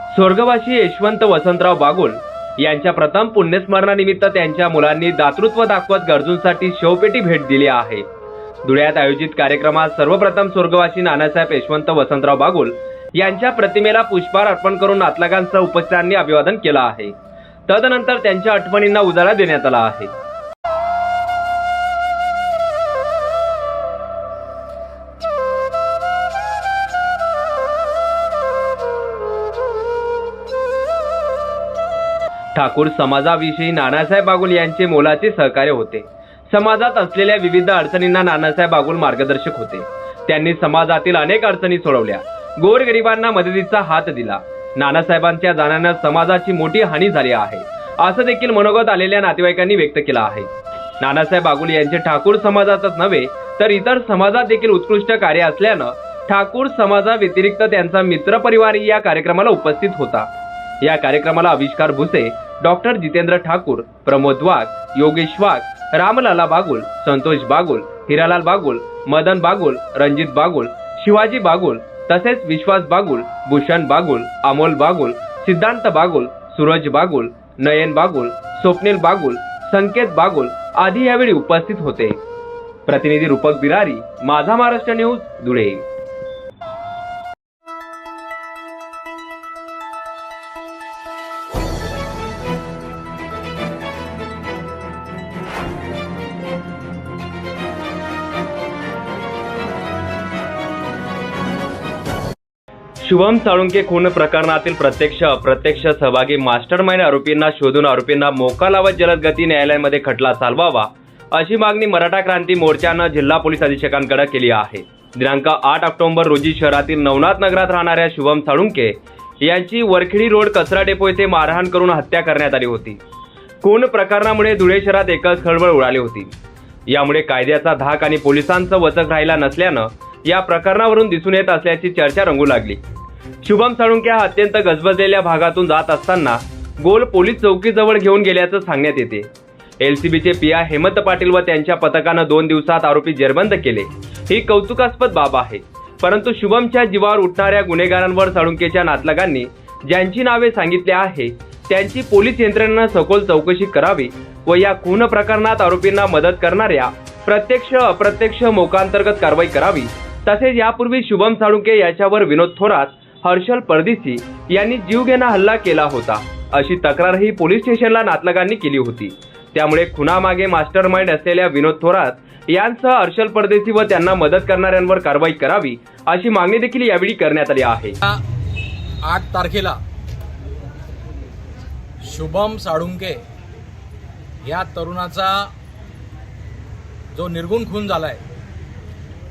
स्वर्गवासी यशवंत वसंतराव बागुल यांच्या प्रथम पुण्यस्मरणानिमित्त त्यांच्या मुलांनी दातृत्व दाखवत गरजूंसाठी शवपेटी भेट दिली आहे। धुळ्यात आयोजित कार्यक्रमात सर्वप्रथम स्वर्गवासी नानासाहेब यशवंत वसंतराव बागुल यांच्या प्रतिमेला पुष्पहार अर्पण करून नातलगांसह उपस्थितांनी अभिवादन केलं आहे। तदनंतर त्यांच्या आठवणींना उजाळा देण्यात आला आहे। ठाकूर समाजाविषयी नानासाहेब बागुल यांचे मोलाचे सहकार्य होते। समाजात असलेल्या विविध अडचणींना नानासाहेब बागुल मार्गदर्शक होते। त्यांनी समाजातील अनेक अडचणी सोडवल्या, गोरगरिबांना मदतीचा हात दिला। नानासाहेबांच्या जाण्याने समाजाची मोठी हानी झाली आहे, असं देखील मनोगत आलेल्या नातेवाईकांनी व्यक्त केलं आहे। नानासाहेब बागुल यांचे ठाकूर समाजातच नव्हे तर इतर समाजात देखील उत्कृष्ट कार्य असल्यानं ठाकूर समाजाव्यतिरिक्त त्यांचा मित्रपरिवारही या कार्यक्रमाला उपस्थित होता। या कार्यक्रमाला आविष्कार भुसे, डॉक्टर जितेंद्र ठाकूर, प्रमोद वाघ, योगेश वाघ, रामलाला बागुल, संतोष बागुल, हिरालाल बागुल, मदन बागुल, रणजित बागुल, शिवाजी बागुल तसेच विश्वास बागुल, भूषण बागुल, अमोल बागुल, सिद्धांत बागुल, सूरज बागुल, नयन बागुल, स्वप्नील बागुल, संकेत बागुल आदी यावेळी उपस्थित होते। प्रतिनिधी रूपक बिरारी, माझा महाराष्ट्र न्यूज, धुळे। शुभम साळुंके खून प्रकरणातील प्रत्यक्ष अप्रत्यक्ष सहभागी मास्टरमाइंड आरोपींना शोधून आरोपींना मोका लावत जलद गती न्यायालयामध्ये खटला चालवावा अशी मागणी मराठा क्रांती मोर्चानं जिल्हा पोलीस अधीक्षकांकडे केली आहे। दिनांक 8 ऑक्टोबर रोजी शहरातील नवनाथ नगरात राहणाऱ्या शुभम साळुंके यांची वरखेडी रोड कचरा डेपो येथे मारहाण करून हत्या करण्यात आली होती। खून प्रकरणामुळे धुळे शहरात एकच खळबळ उडाली होती। यामुळे कायद्याचा धाक आणि पोलिसांचं वचक राहिला नसल्यानं या प्रकरणावरून दिसून येत असल्याची चर्चा रंगू लागली। शुभम साळुंके हा अत्यंत गजबजलेल्या भागातून जात असताना गोल पोलीस चौकीजवळ घेऊन गेल्याचं सांगण्यात येते। एलसीबीचे पीआय हेमंत पाटील व त्यांच्या पथकानं 2 दिवसात आरोपी जेरबंद केले। ही कौतुकास्पद बाब आहे, परंतु शुभमच्या जीवावर उठणाऱ्या गुन्हेगारांवर साळुंकेच्या नातलगांनी ज्यांची नावे सांगितली आहे त्यांची पोलीस यंत्रणेनं सखोल चौकशी करावी व या खून प्रकरणात आरोपींना मदत करणाऱ्या प्रत्यक्ष अप्रत्यक्ष मोकांतर्गत कारवाई करावी। तसेच यापूर्वी शुभम साळुंके याच्यावर विनोद थोरात, हर्षल परदेशी यांनी जीवघेणा हल्ला केला होता अशी तक्रारही पोलीस स्टेशनला नातलगांनी केली होती। त्यामुळे खुनामागे मास्टरमाइंड असलेल्या विनोद थोरात यांसह हर्षल परदेशी व त्यांना मदत करणाऱ्यांवर कारवाई करावी अशी मागणी देखील यावेळी करण्यात आली आहे। 8 तारखेला शुभम साळुंके या तरुणाचा जो निर्गुण खून झालाय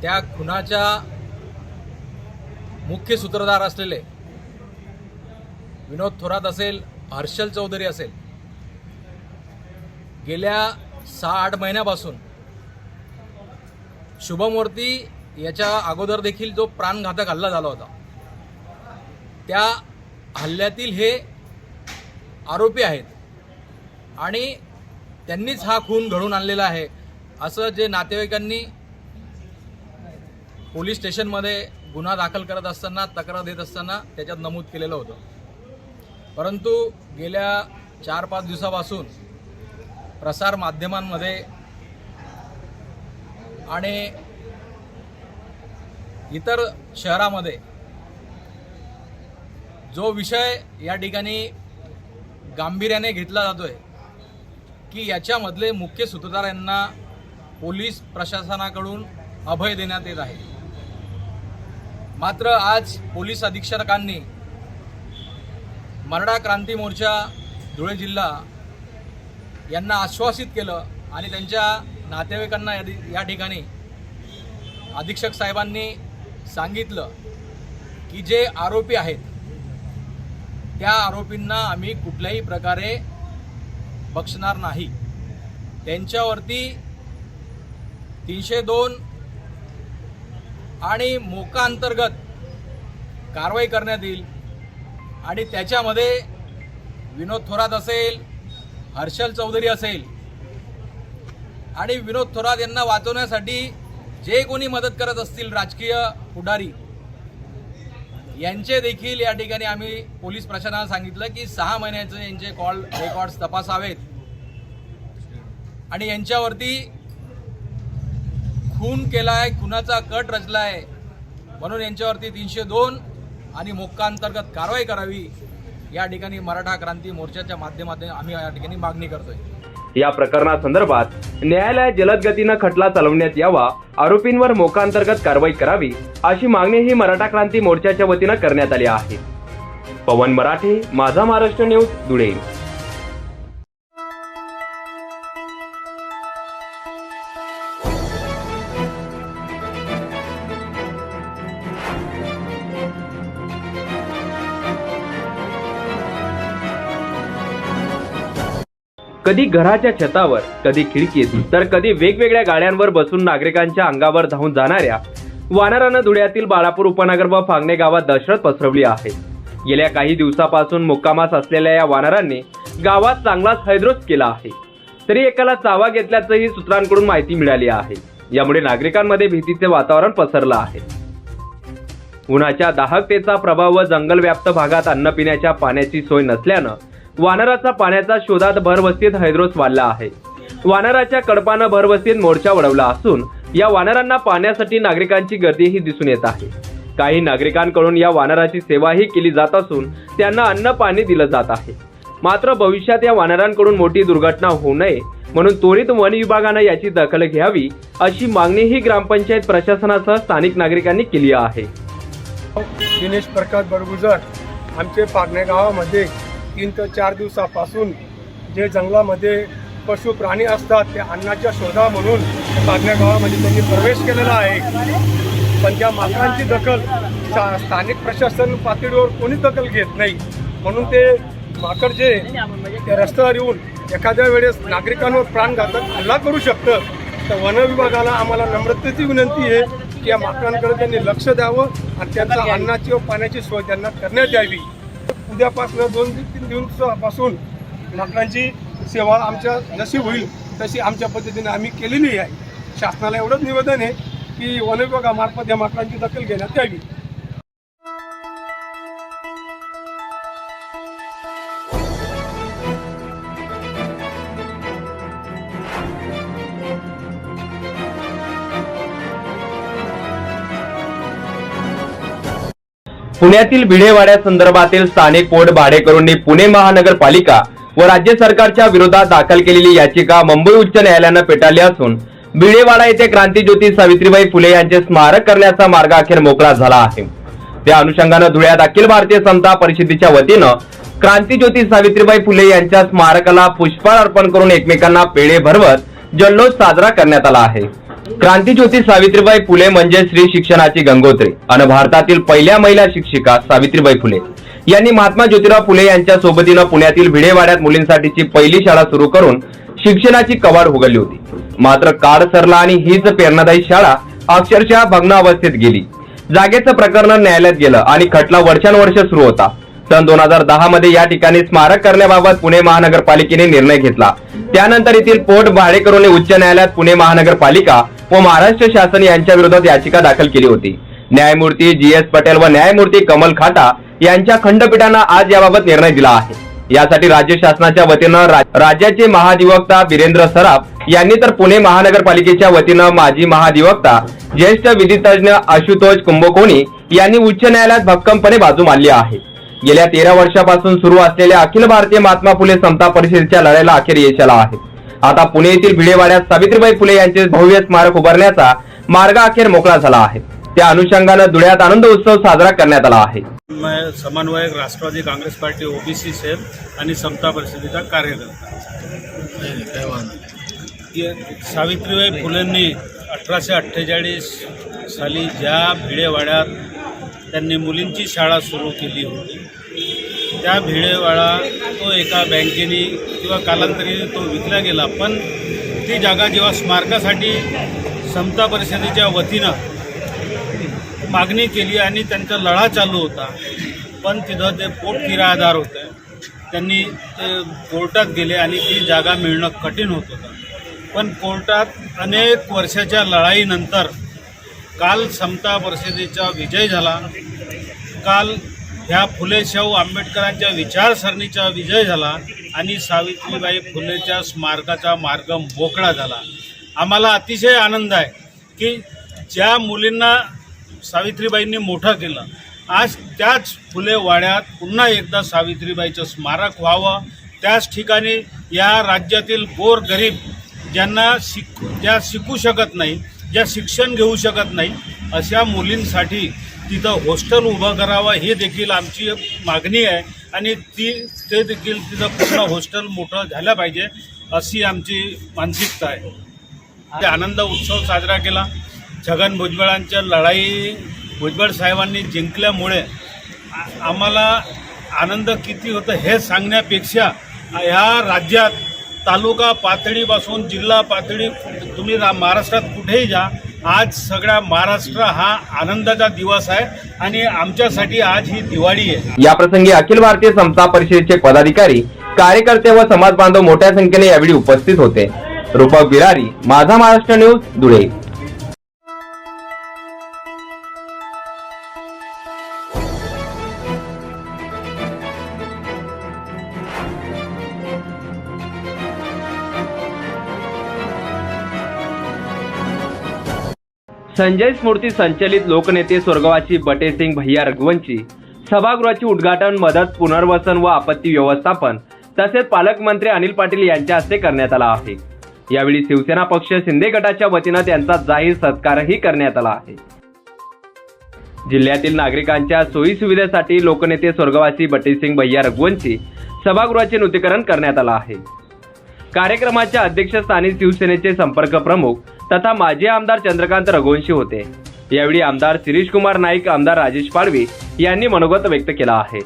त्या खुनाच्या मुख्य सूत्रधार असलेले विनोद थोरात असेल, हर्षल चौधरी असेल, गेल्या 6-8 महिन्यापासून शुभमवरती याच्या अगोदर देखील जो प्राणघातक हल्ला झाला होता त्या हल्ल्यातील हे आरोपी आहेत आणि त्यांनीच हा खून घडवून आणलेला आहे असं जे नातेवाईकांनी पोलीस स्टेशनमध्ये गुन्हा दाखल करत असताना, तक्रार देत असताना त्याच्यात नमूद केलेलं होतं। परंतु गेल्या 4-5 दिवसापासून प्रसार माध्यमांमध्ये आणि इतर शहरामध्ये जो विषय या ठिकाणी गांभीर्याने घेतला जातोय की याच्यामधले मुख्य सूत्रधार यांना पोलीस प्रशासनाकडून अभय देण्यात येत आहे। मात्र आज पोलीस अधीक्षकांनी मराठा क्रांती मोर्चा धुळे जिल्हा यांना आश्वासित केलं आणि त्यांच्या नातेवाईकांना या ठिकाणी अधीक्षक साहेबांनी सांगितलं की जे आरोपी आहेत त्या आरोपींना आम्ही कुठल्याही प्रकारे बक्षणार नाही। त्यांच्यावरती 302 आणि मोका अंतर्गत कारवाई करण्यात येईल आणि त्याच्यामध्ये विनोद थोरात असेल, हर्षल चौधरी असेल आणि विनोद थोरात यांना वाचवण्यासाठी जे कोणी मदत करत असतील राजकीय पुढारी यांचे देखील या ठिकाणी आम्ही पोलीस प्रशासनाला सांगितलं की 6 महिन्याचे यांचे कॉल रेकॉर्ड्स तपासावेत आणि यांच्यावरती खून केलाय, खुनाचा कट रचलाय म्हणून यांच्यावरती 302 आणि मोक्का अंतर्गत कारवाई करावी या ठिकाणी मराठा क्रांती मोर्चाच्या माध्यमातून आम्ही या ठिकाणी मागणी करतोय। या प्रकरणासंदर्भात न्यायालयात जलद गतीनं खटला चालवण्यात यावा, आरोपींवर मोक्का अंतर्गत कारवाई करावी अशी मागणीही मराठा क्रांती मोर्चाच्या वतीनं करण्यात आली आहे। पवन मराठे, माझा महाराष्ट्र न्यूज, धुळे। कधी घराच्या छतावर, कधी खिडकीत, तर कधी वेगवेगळ्या गाड्यांवर बसून नागरिकांच्या अंगावर धावून जाणाऱ्या वानरानं धुळ्यातील बाळापूर उपनगर व फांगणे गावात दहशत पसरवली आहे। गेल्या काही दिवसापासून मुक्कामास असलेल्या या वानरांनी गावात चांगलाच हैद्रोस केला आहे। तरी एकाला चावा घेतल्याचंही सूत्रांकडून माहिती मिळाली आहे। यामुळे नागरिकांमध्ये भीतीचे वातावरण पसरलं आहे। उन्हाच्या दाहकतेचा प्रभाव व जंगलव्याप्त भागात अन्न पिण्याच्या पाण्याची सोय नसल्यानं वानराचा पाण्याचा शोधात भरवस्तीत हैद्रोस वाढला आहे। वानराच्या कळपानं भरवस्तीत मोर्चा वळवला असून या वानरांना पाण्यासाठी नागरिकांची गर्दीही दिसून येत आहे। काही नागरिकांकडून या वानराची सेवाही केली जात असून त्यांना अन्न पाणी दिलं जात आहे। मात्र भविष्यात या वानरांकडून मोठी दुर्घटना होऊ नये म्हणून त्वरित वन विभागानं याची दखल घ्यावी अशी मागणीही ग्रामपंचायत प्रशासनासह स्थानिक नागरिकांनी केली आहे। दिनेश प्रकाश बरगुजर, आमचे फागणे गावामध्ये 3 ते 4 दिवसापासून जे जंगलामध्ये पशु प्राणी असतात ते अन्नाच्या शोधा म्हणून फागणे गावामध्ये त्यांनी प्रवेश केलेला आहे। पण त्या माकडांची दखल स्थानिक प्रशासन पातळीवर कोणीच दखल घेत नाही, म्हणून ते माकड जे ते रस्त्यावर येऊन एखाद्या वेळेस नागरिकांवर प्राणघातक हल्ला करू शकतं। तर वन विभागाला आम्हाला नम्रतेची विनंती आहे की या माकडांकडे त्यांनी लक्ष द्यावं आणि त्यांचा अन्नाची व पाण्याची सोय त्यांना करण्यात यावी। उद्यापासून 2 ते 3 दिवसापासून माकडांची सेवा आमच्या जशी होईल तशी आमच्या पद्धतीने आम्ही केलेली आहे। शासनाला एवढंच निवेदन आहे की वन विभागामार्फत या माकडांची दखल घेण्यात यावी। पुण्यातील भिडेवाड्यासंदर्भातील स्थानिक पोट भाडेकरूंनी पुणे महानगरपालिका व राज्य सरकारच्या विरोधात दाखल केलेली याचिका मुंबई उच्च न्यायालयानं फेटाळली असून भिडेवाडा येथे क्रांतीज्योती सावित्रीबाई फुले यांचे स्मारक करण्याचा मार्ग अखेर मोकळा झाला आहे। त्या अनुषंगानं धुळ्यात अखिल भारतीय समता परिषदेच्या वतीनं क्रांतीज्योती सावित्रीबाई फुले यांच्या स्मारकाला पुष्पहार अर्पण करून एकमेकांना पेढे भरवत जल्लोष साजरा करण्यात आला आहे। क्रांतीज्योती सावित्रीबाई फुले म्हणजे स्त्री शिक्षणाची गंगोत्री आणि भारतातील पहिल्या महिला शिक्षिका सावित्रीबाई फुले यांनी महात्मा ज्योतिराव फुले यांच्या सोबतीनं पुण्यातील भिडेवाड्यात मुलींसाठीची पहिली शाळा सुरू करून शिक्षणाची कवाड उघडली होती। मात्र काळ सरला आणि हीच प्रेरणादायी शाळा अक्षरशः भग्न अवस्थेत गेली। जागेचं प्रकरण न्यायालयात गेलं आणि खटला वर्षानुवर्ष सुरू होता। सन 2010 मध्ये या ठिकाणी स्मारक करण्याबाबत पुणे महानगरपालिकेने निर्णय घेतला। त्यानंतर येथील पोट भाडेकरूंनी उच्च न्यायालयात पुणे महानगरपालिका व महाराष्ट्र शासन यांच्या विरोधात याचिका दाखल केली होती। न्यायमूर्ती GS पटेल व न्यायमूर्ती कमल खाटा यांच्या खंडपीठानं आज याबाबत निर्णय दिला आहे। यासाठी राज्य शासनाच्या वतीनं राज्याचे महाधिवक्ता वीरेंद्र सराफ यांनी तर पुणे महानगरपालिकेच्या वतीनं माजी महाधिवक्ता ज्येष्ठ विधितज्ञ आशुतोष कुंभकोणी यांनी उच्च न्यायालयात भक्कमपणे बाजू मांडली आहे। गेल्या 13 वर्षापासून सुरू असलेल्या अखिल भारतीय महात्मा फुले समता परिषदेच्या लढाईला अखेर यश आलं आहे। आता पुणे येथील भिडेवाड्यात सावित्रीबाई फुले यांचे भव्य स्मारक उभारण्याचा मार्ग अखेर मोकळा झाला आहे। त्या अनुषंगानं धुळ्यात आनंद उत्सव साजरा करण्यात आला आहे। मैं समन्वयक राष्ट्रवादी काँग्रेस पार्टी OBC सेल आणि समता परिषदेचा कार्यकर्ता। सावित्रीबाई फुलेंनी 1848 साली ज्या भिडेवाड्यात त्यांनी मुलींची शाळा सुरू केली होती त्या भिडेवाडा तो एका बँकेने किंवा कालांतराने तो विकला गेला, पण ती जागा जेव्हा स्मारकासाठी समता परिषदेच्या वतीनं मागणी केली आणि त्यांचा लढा चालू होता, पण तिथं ते पोट किरायेदार होते, त्यांनी ते कोर्टात गेले आणि ती जागा मिळणं कठीण होत होतं। पण कोर्टात अनेक वर्षाच्या लढाईनंतर काल समता परिषदेचा विजय झाला। काल ह्या फुले शाहू आंबेडकरांच्या विचारसरणीचा विजय झाला आणि सावित्रीबाई फुलेच्या स्मारकाचा मार्ग मोकळा झाला. आम्हाला अतिशय आनंद आहे की ज्या मुलींना सावित्रीबाईंनी मोठं केलं, आज त्याच फुले वाड्यात पुन्हा एकदा सावित्रीबाईचं स्मारक व्हावं. त्याच ठिकाणी या राज्यातील गोरगरीब ज्या शिकू शकत नाही, ज्या शिक्षण घेऊ शकत नाही, अशा मुलींसाठी तिथं हॉस्टेल उभं करावं ही देखील आमची मागणी आहे आणि ते देखील तिथं पूर्ण हॉस्टेल मोठं झालं पाहिजे अशी आमची मानसिकता आहे. ते आनंद उत्सव साजरा केला. छगन भुजबळांच्या लढाई भुजबळ साहेबांनी जिंकल्यामुळे आम्हाला आनंद किती होतं हे सांगण्यापेक्षा ह्या राज्यात तालुका पातळीपासून जिल्हा पातळी तुम्ही महाराष्ट्रात कुठेही जा, आज सगळ्या महाराष्ट्र हा आनंदाचा दिवस आहे आणि आमच्यासाठी आज ही दिवाळी आहे. या प्रसंगी अखिल भारतीय समता परिषदेचे पदाधिकारी, कार्यकर्ते व समाज बांधव मोठ्या संख्येने यावेळी उपस्थित होते. रूपक बिरारी, माझा महाराष्ट्र न्यूज, धुळे. संजय स्मृती संचलित लोकनेते स्वर्गवासी बटेसिंग भैया रघुवंशी सभागृहाची उद्घाटन, मदत, पुनर्वसन व आपत्ती व्यवस्थापन तसेच पालकमंत्री अनिल पाटील यांच्या हस्ते करण्यात आला आहे. यावेळी शिवसेना पक्ष शिंदे गटाच्या वतीनं त्यांचा जाहीर सत्कारही करण्यात आला आहे. जिल्ह्यातील नागरिकांच्या सोयी सुविधेसाठी लोकनेते स्वर्गवासी बटेसिंग भैया रघुवंशी सभागृहाचे नूतनीकरण करण्यात आलं आहे. कार्यक्रमाच्या अध्यक्षस्थानी शिवसेनेचे संपर्क प्रमुख तथा माजी आमदार चंद्रकांत रघुवंशी होते. यावेळी आमदार शिरीष कुमार नाईक, आमदार राजेश पाडवी यांनी मनोगत व्यक्त केला आहे.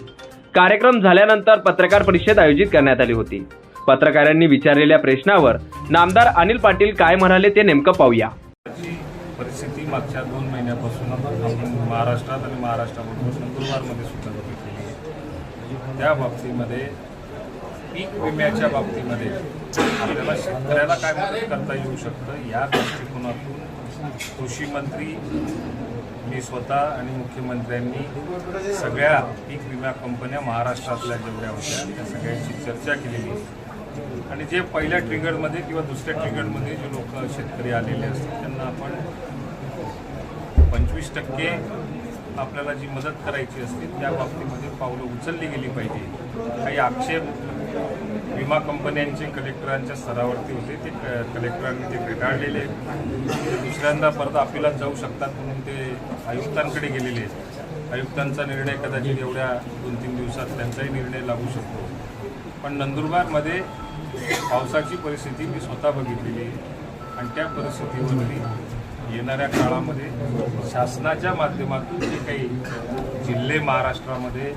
कार्यक्रम झाल्यानंतर पत्रकार परिषद आयोजित करण्यात आली होती. पत्रकारांनी विचारलेल्या प्रश्नावर नामदार अनिल पाटील काय म्हणाले ते नेमकं पाहूया. परिस्थिती मागच्या 2 महिन्यापासून आपण महाराष्ट्रात आणि महाराष्ट्राबरोबर नंदुरबारमध्ये सुद्धा बघितलेली आहे. त्या बाबतीमध्ये पीक विम्याच्या बाबतीमध्ये आपल्याला शेतकऱ्याला काय मदत करता येऊ शकतं या दृष्टिकोनातून कृषी मंत्री, मी स्वतः आणि मुख्यमंत्र्यांनी सगळ्या पीक विमा कंपन्या महाराष्ट्रातल्या जेवढ्या होत्या त्या सगळ्यांची चर्चा केलेली आहे आणि जे पहिल्या ट्रिगरमध्ये किंवा दुसऱ्या ट्रिगरमध्ये जे लोक शेतकरी आलेले असतात त्यांना आपण 25% आपल्याला जी मदत करायची असते त्या बाबतीमध्ये पावलं उचलली गेली पाहिजे. काही आक्षेप विमा कंपन्यांचे कलेक्टरांच्या स्तरावरती होते, ते कलेक्टरांनी ते फेटाळलेले ते दुसऱ्यांदा परत अपिलात जाऊ शकतात म्हणून ते आयुक्तांकडे गेलेले आहेत. आयुक्तांचा निर्णय कदाचित एवढ्या 2-3 दिवसात त्यांचाही निर्णय लागू शकतो. पण नंदुरबारमध्ये पावसाची परिस्थिती मी स्वतः बघितलेली आहे आणि त्या परिस्थितीवरती येणाऱ्या काळामध्ये शासनाच्या माध्यमातून जे काही जिल्हे महाराष्ट्रामध्ये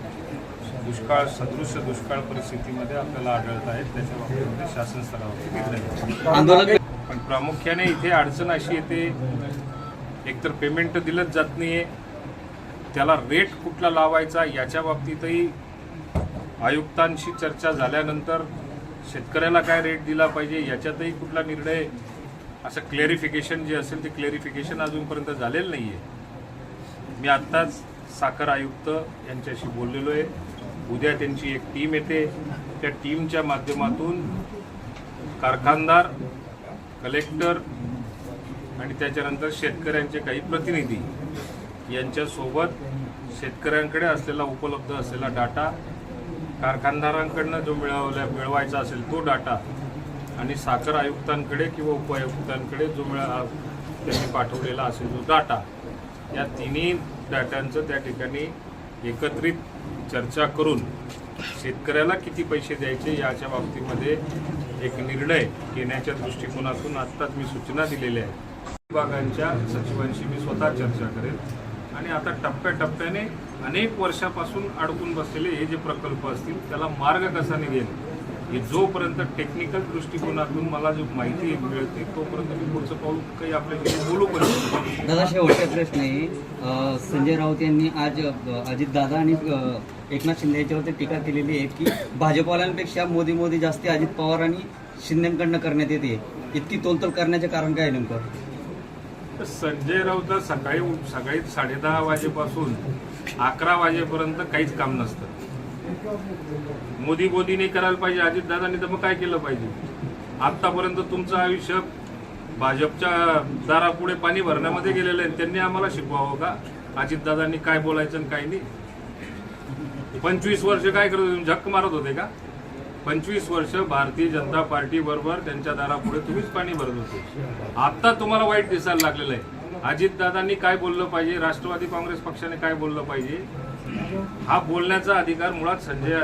दुष्काळ सदृश्य दुष्काळ परिस्थितीमध्ये आपल्याला आढळत आहेत त्याच्या बाबतीमध्ये शासन स्तरावरती निर्णय. पण प्रामुख्याने इथे अडचण अशी येते, एकतर पेमेंट दिलंच जात नाही आहे, त्याला रेट कुठला लावायचा याच्या बाबतीतही आयुक्तांशी चर्चा झाल्यानंतर शेतकऱ्याला काय रेट दिला पाहिजे याच्यातही कुठला निर्णय, असं क्लेरिफिकेशन जे असेल ते क्लेरिफिकेशन अजूनपर्यंत झालेलं नाही आहे. मी आत्ताच साखर आयुक्त यांच्याशी बोललेलो आहे. उद्या त्यांची एक टीम येते, त्या टीमच्या माध्यमातून कारखानदार, कलेक्टर आणि त्याच्यानंतर शेतकऱ्यांचे काही प्रतिनिधी यांच्यासोबत शेतकऱ्यांकडे असलेला उपलब्ध असलेला डाटा, कारखानदारांकडनं जो मिळवायचा असेल तो डाटा आणि साखर आयुक्तांकडे किंवा उपआयुक्तांकडे जो त्यांनी पाठवलेला असेल जो डाटा, या तिन्ही डाट्यांचं त्या ठिकाणी एकत्रित चर्चा करून शेतकऱ्याला किती पैसे द्यायचे याच्या बाबतीमध्ये एक निर्णय घेण्याच्या दृष्टिकोनातून आत्ताच मी सूचना दिलेल्या आहेत. विभागांच्या सचिवांशी मी स्वतः चर्चा करेन आणि आता टप्प्याटप्प्याने अनेक वर्षापासून अडकून बसलेले हे जे प्रकल्प असतील त्याला मार्ग कसा निघेल हे जोपर्यंत टेक्निकल दृष्टिकोनातून मला जो माहिती मिळते तोपर्यंत मी पुढचं पाऊल काही आपल्याकडे बोलू पण शकतो. दादा, शेवटचा प्रश्न आहे. संजय राऊत यांनी आज अजितदादा आणि एकनाथ शिंदे याच्यावरती टीका केलेली आहे की भाजपवाल्यांपेक्षा मोदी जास्ती अजित पवार आणि शिंदेकडनं करण्यात येते. इतकी तोलतोल करण्याचे कारण काय नेमकं? संजय राऊत सकाळी 10:30 वाजेपासून 11 वाजेपर्यंत काहीच काम नसतं. मोदी नाही करायला पाहिजे, अजितदादांनी तर मग काय केलं पाहिजे? आतापर्यंत तुमचं आयुष्य भाजपच्या दारापुढे पाणी भरण्यामध्ये गेलेलं आहे. त्यांनी आम्हाला शिकवावं का अजितदादांनी काय बोलायचं आणि काय नाही? 25 वर्ष काय करत होते? झक मारत होते का? 25 वर्ष भारतीय जनता पार्टी बरोबर त्यांच्या दारापुढे तुम्हीच पाणी भरत होते. आता तुम्हाला वाईट दिसायला लागलेलं आहे. अजितदादांनी काय बोललं पाहिजे, राष्ट्रवादी काँग्रेस पक्षाने काय बोललं पाहिजे, हा बोलण्याचा अधिकार मुळात संजय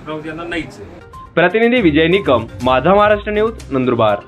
राऊत यांना नाहीच आहे. प्रतिनिधी विजय निकम, माझा महाराष्ट्र न्यूज, नंदुरबार.